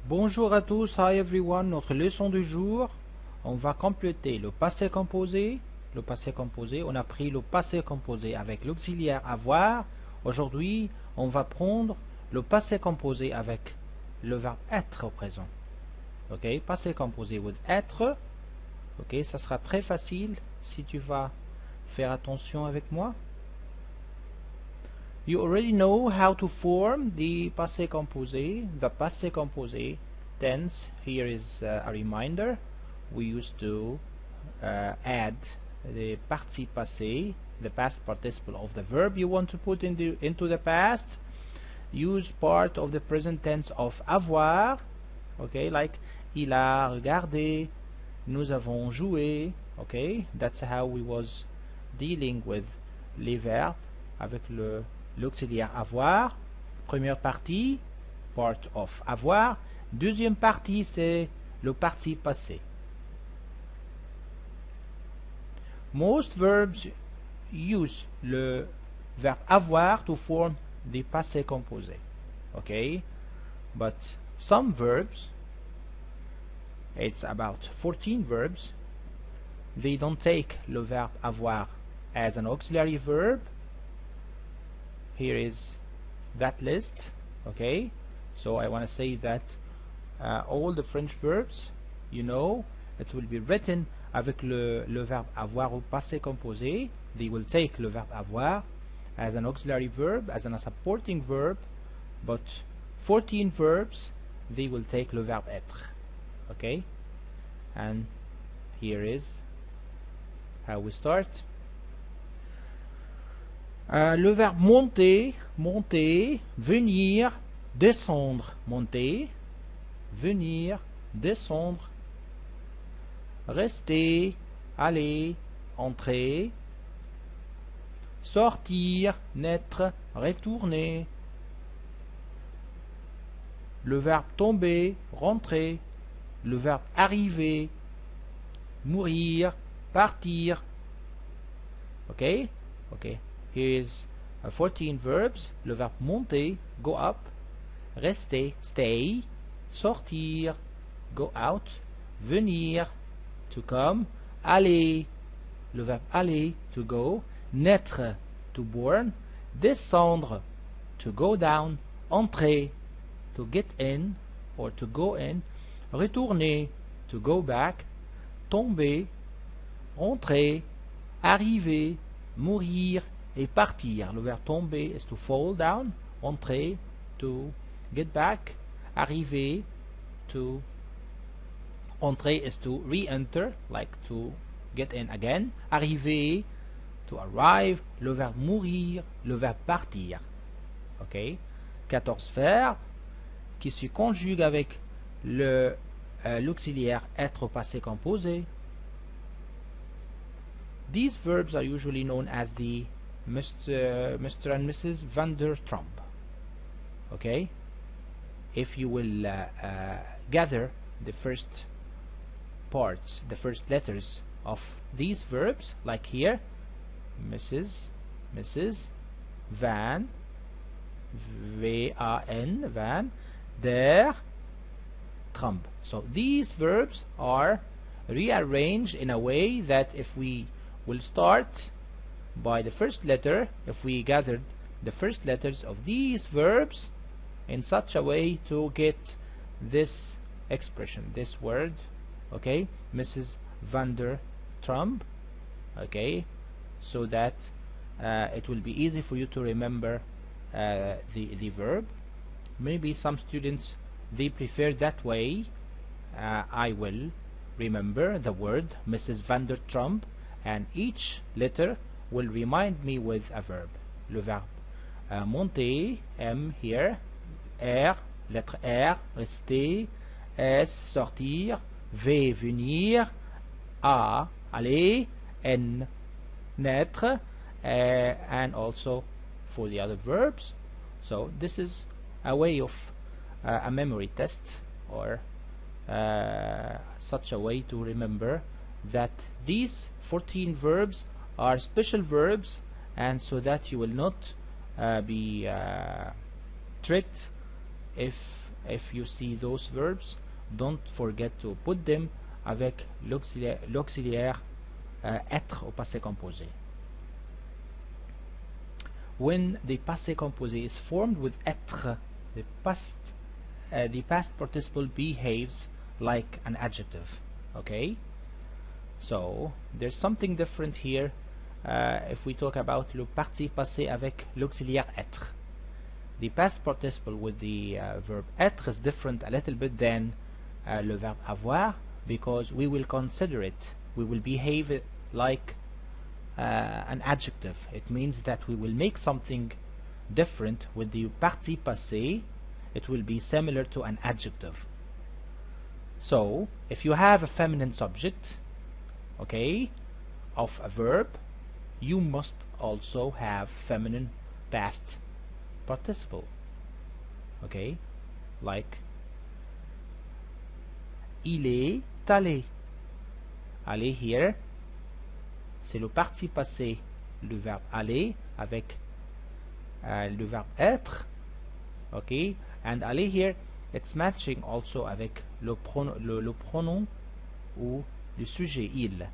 Bonjour à tous, hi everyone. Notre leçon du jour, on va compléter le passé composé. Le passé composé, on a pris le passé composé avec l'auxiliaire avoir. Aujourd'hui, on va prendre le passé composé avec le verbe être au présent. Ok, passé composé with être. Ok, ça sera très facile si tu vas faire attention avec moi. You already know how to form the passé composé, the passé composé tense. Here is a reminder. We used to add the participe passé, the past participle of the verb you want to put into the past. Use part of the present tense of avoir. Okay, like il a regardé, nous avons joué. Okay, that's how we was dealing with les verbes avec l'auxiliaire avoir. Première partie, part of avoir. Deuxième partie, c'est le participe passé. Most verbs use le verbe avoir to form the passé composé. Okay, but some verbs, it's about 14 verbs, they don't take le verbe avoir as an auxiliary verb. Here is that list. Okay, so I want to say that all the French verbs, you know, it will be written avec le verbe avoir au passé composé. They will take le verbe avoir as an auxiliary verb, as a supporting verb, but 14 verbs, they will take le verbe être. Okay, and here is how we start. Le verbe monter, monter, venir, descendre, monter, venir, descendre, rester, aller, entrer, sortir, naître, retourner. Le verbe tomber, rentrer. Le verbe arriver, mourir, partir. Okay? Okay. Here is 14 verbs. Le verbe monter, go up. Rester, stay. Sortir, go out. Venir, to come. Aller, le verbe aller, to go. Naître, to born. Descendre, to go down. Entrer, to get in or to go in. Retourner, to go back. Tomber, entrer. Arriver, mourir et partir. Le verbe tomber is to fall down. Entrer, to get back. Arriver, to entrer is to re-enter, like to get in again. Arriver, to arrive. Le verbe mourir, le verbe partir. Ok, 14 verbes qui se conjuguent avec l'auxiliaire être au passé composé. These verbs are usually known as the Mr. and Mrs. van der Trump. Okay, if you will gather the first parts, the first letters of these verbs, like here, Mrs., van, V-A-N, van, der, Trump. So these verbs are rearranged in a way that if we will start by the first letter, if we gathered the first letters of these verbs in such a way to get this expression, this word, okay, Mrs. van der Trump, okay, so that it will be easy for you to remember the verb. Maybe some students, they prefer that way. I will remember the word Mrs. van der Trump, and each letter will remind me with a verb. Le verbe monter, M here, R, lettre R, rester, S, sortir, V, venir, A, aller, N, naître, and also for the other verbs. So this is a way of a memory test, or such a way to remember that these 14 verbs are special verbs, and so that you will not be tricked if if you see those verbs, don't forget to put them avec l'auxiliaire être au passé composé. When the passé composé is formed with etre, the past participle behaves like an adjective. Okay, so there's something different here if we talk about le parti passé avec l'auxiliaire être. The past participle with the verb être is different a little bit than le verbe avoir, because we will consider it, we will behave it like an adjective. It means that we will make something different. With the parti passé, it will be similar to an adjective. So if you have a feminine subject, okay, of a verb, you must also have feminine past participle. Okay, like il est allé. Aller here, c'est le parti passé, le verbe aller avec le verbe être. Okay, and aller here, it's matching also avec le pronom ou le sujet il.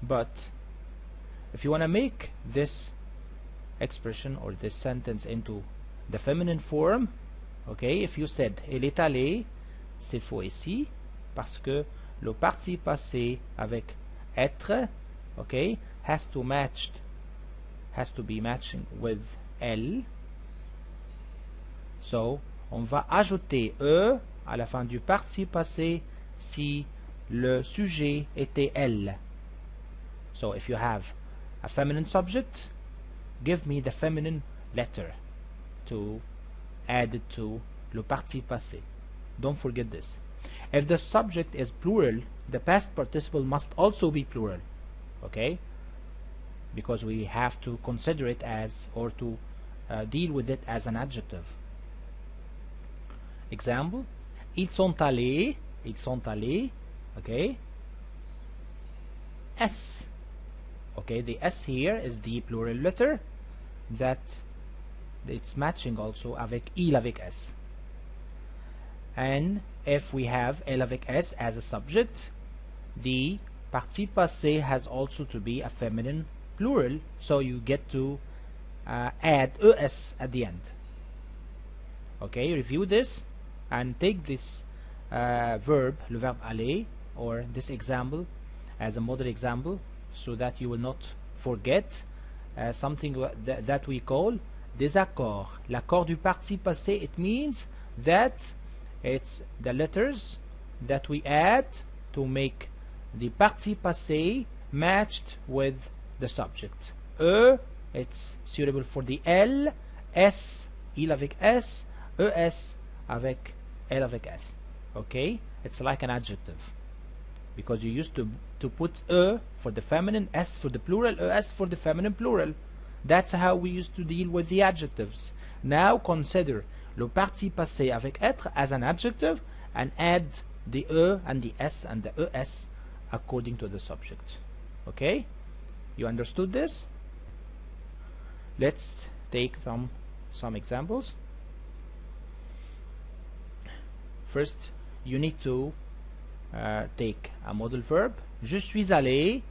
But if you want to make this expression or this sentence into the feminine form, okay, if you said il est allé cette fois-ci, parce que le parti passé avec être, okay, has to be matching with elle. So on va ajouter e à la fin du parti passé si le sujet était elle. So if you have a feminine subject, give me the feminine letter to add it to le parti passé. Don't forget this. If the subject is plural, the past participle must also be plural. Okay? Because we have to consider it as, or to deal with it as an adjective. Example, ils sont allés, okay? S. Okay, the S here is the plural letter that it's matching also avec il avec S. And if we have elle avec S as a subject, the parti passé has also to be a feminine plural, so you get to add es at the end. Okay, review this and take this verb, le verbe aller, or this example as a model example, so that you will not forget something that we call désaccord. L'accord du parti passé, it means that it's the letters that we add to make the parti passé matched with the subject. E, it's suitable for the L. S, il avec S. ES avec elle avec S. Okay, it's like an adjective because you used to put e for the feminine, s for the plural, es for the feminine plural. That's how we used to deal with the adjectives. Now consider le parti passé avec être as an adjective and add the e and the s and the es according to the subject. Okay, you understood this? Let's take some examples. First, you need to take a model verb. Je suis allé,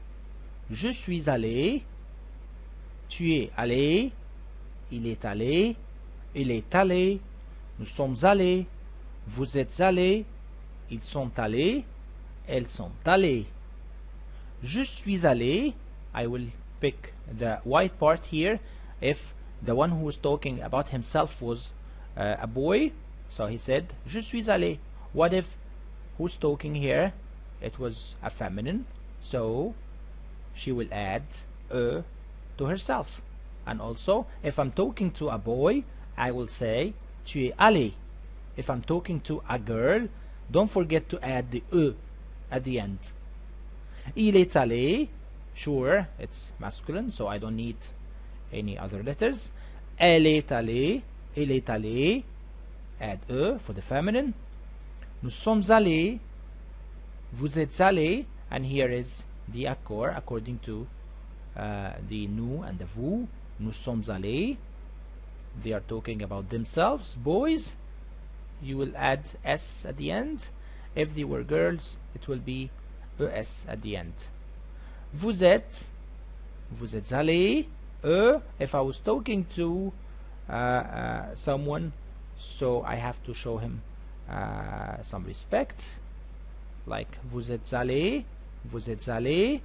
tu es allé, il est allé, nous sommes allés, vous êtes allés, ils sont allés, elles sont allées. Je suis allé, I will pick the white part here if the one who was talking about himself was a boy, so he said je suis allé. What if who's talking here, it was a feminine, so she will add e to herself. And also if I'm talking to a boy, I will say tu es allé. If I'm talking to a girl, don't forget to add the e at the end. Il est allé, sure, it's masculine, so I don't need any other letters. Elle est allée, il est allé, add e for the feminine. Nous sommes allés, vous êtes allés, and here is the accord according to the nous and the vous. Nous sommes allés, they are talking about themselves, boys. you will add s at the end. If they were girls, it will be es at the end. Vous êtes allé. If I was talking to someone, so I have to show him some respect, like vous êtes allé, vous êtes allé.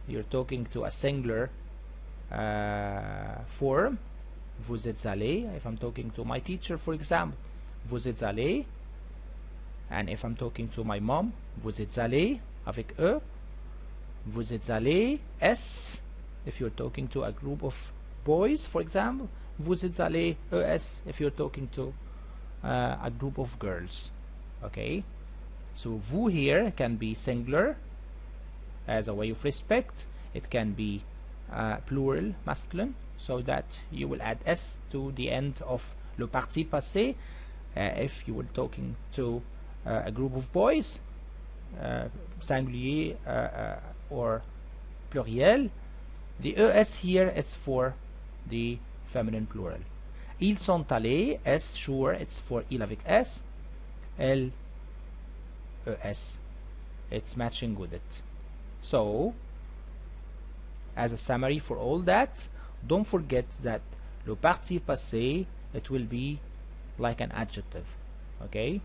You're talking to a singular form. Vous êtes allé. If I'm talking to my teacher, for example, vous êtes allé. And if I'm talking to my mom, vous êtes allé avec e. Vous êtes allé s. If you're talking to a group of boys, for example, vous êtes allé es. If you're talking to a group of girls. Okay, so vous here can be singular as a way of respect. It can be plural, masculine, so that you will add s to the end of le participe passé. If you were talking to a group of boys, singulier or pluriel, the es here is for the feminine plural. Ils sont allés, s, sure, it's for il avec s. Elle, es, it's matching with it. So, as a summary for all that, don't forget that le participe passé, it will be like an adjective. Okay,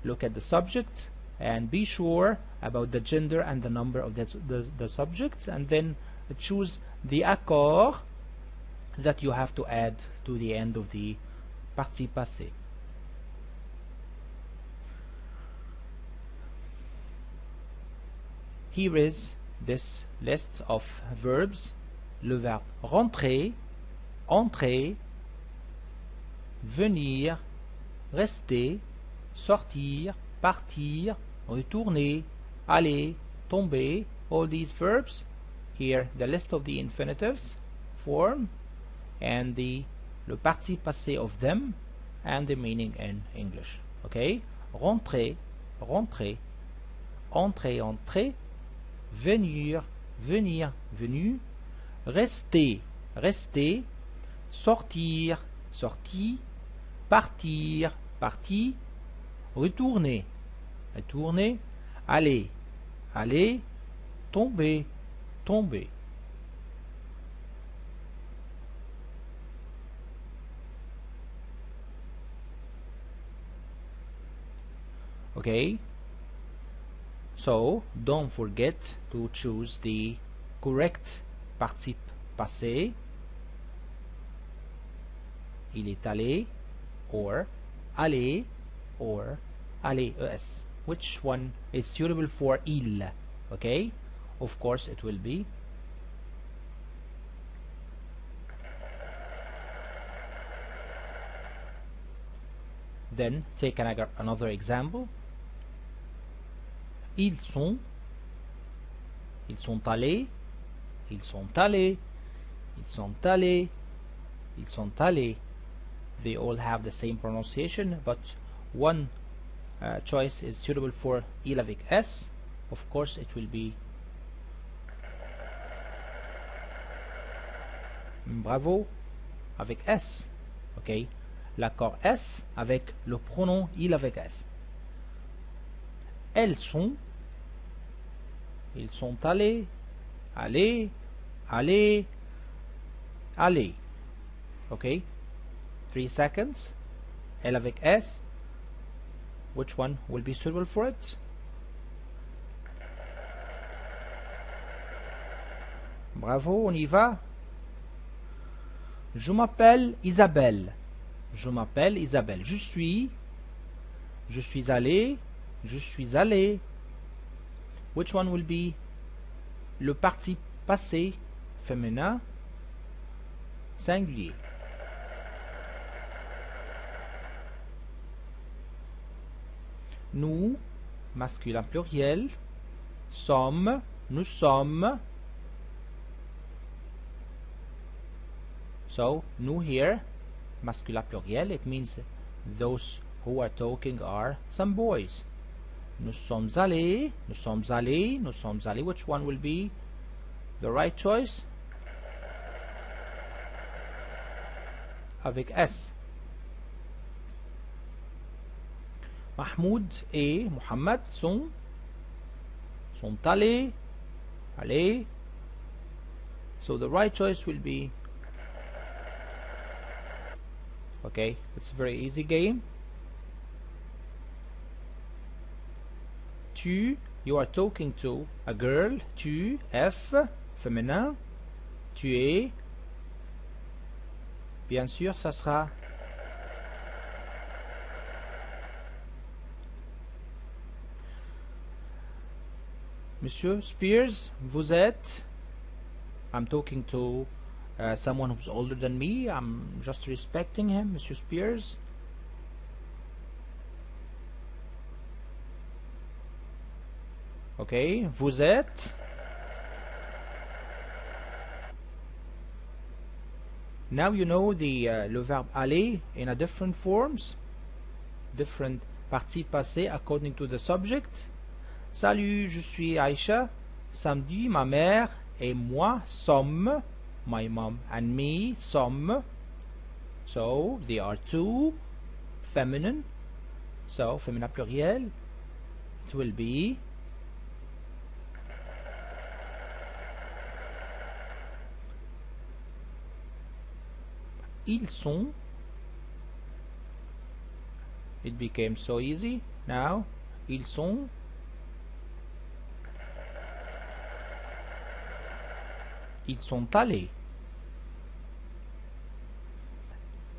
look at the subject and be sure about the gender and the number of the subject, and then choose the accord that you have to add to the end of the participe passé. Here is this list of verbs. Le verbe rentrer, entrer, venir, rester, sortir, partir, retourner, aller, tomber. All these verbs. Here the list of the infinitives form and le participe passé of them and the meaning in English. Okay, rentrer, rentrer, entrer, entrer, venir, venir, venu, rester, rester, sortir, sorti, partir, parti, retourner, retourner, aller, aller, tomber, tomber. Okay, so don't forget to choose the correct participe passé. Il est allé, or aller, or aller es. Which one is suitable for il? Okay, of course it will be then take another example. Ils sont allés, ils sont allés, ils sont allés, ils sont allés. They all have the same pronunciation, but one choice is suitable for il avec s. Of course it will be bravo avec s. Okay, l'accord s avec le pronom il avec s. Elles sont, ils sont allés, allés, allés, allés. Okay, 3 seconds. Elle avec s. Which one will be suitable for it? Bravo, on y va. Je m'appelle Isabelle. Je m'appelle Isabelle. Je suis allé, je suis allé. Which one will be le participe passé féminin singulier? Nous, masculin pluriel, sommes, nous sommes. So, nous here, masculin pluriel, it means those who are talking are some boys. Nous sommes allés, nous sommes allés, nous sommes allés. Which one will be the right choice? Avec S. Mahmoud et Muhammad sont allés. Allez. So the right choice will be, okay, it's a very easy game. Tu, you are talking to a girl. Tu, F, féminin. Tu es, bien sûr, ça sera Monsieur Spears, vous êtes. I'm talking to someone who's older than me. I'm just respecting him, Monsieur Spears. Okay, vous êtes. Now you know the le verbe aller in a different forms, different parties passées according to the subject. Salut, je suis Aïcha. Samedi, ma mère et moi sommes. My mom and me sommes. So they are two, feminine. So féminin pluriel. It will be ils sont. It became so easy. Now ils sont. Ils sont allés.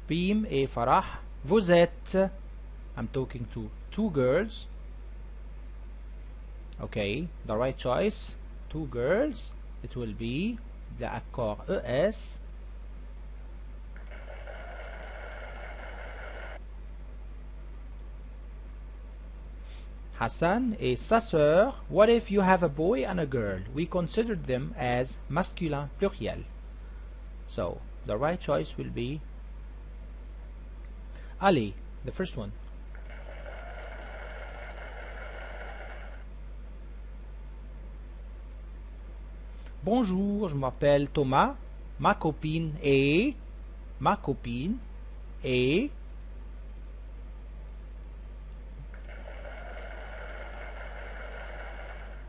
Bim et Farah, vous êtes. I'm talking to two girls. Okay, the right choice. Two girls. It will be the accord ES. Hassan et sa sœur. What if you have a boy and a girl? We considered them as masculin pluriel. So the right choice will be Ali, the first one. Bonjour, je m'appelle Thomas. Ma copine est.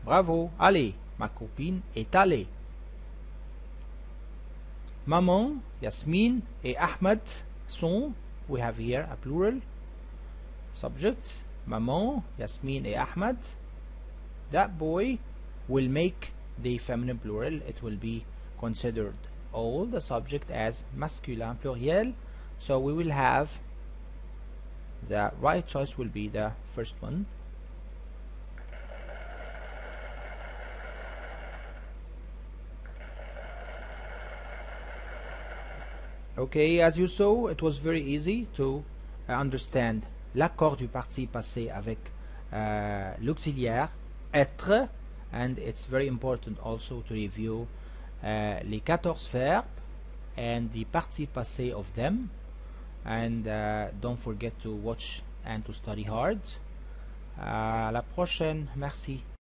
Bravo, allez, ma copine est allée. Maman, Yasmine et Ahmed sont, we have here a plural subject. Maman, Yasmine et Ahmed. That boy will make the feminine plural. It will be considered all the subject as masculin pluriel. So we will have the right choice will be the first one. Okay, as you saw, it was very easy to understand l'accord du participe passé avec l'auxiliaire être, and it's very important also to review les 14 verbes and the participe passé of them, and don't forget to watch and to study hard. À la prochaine, merci.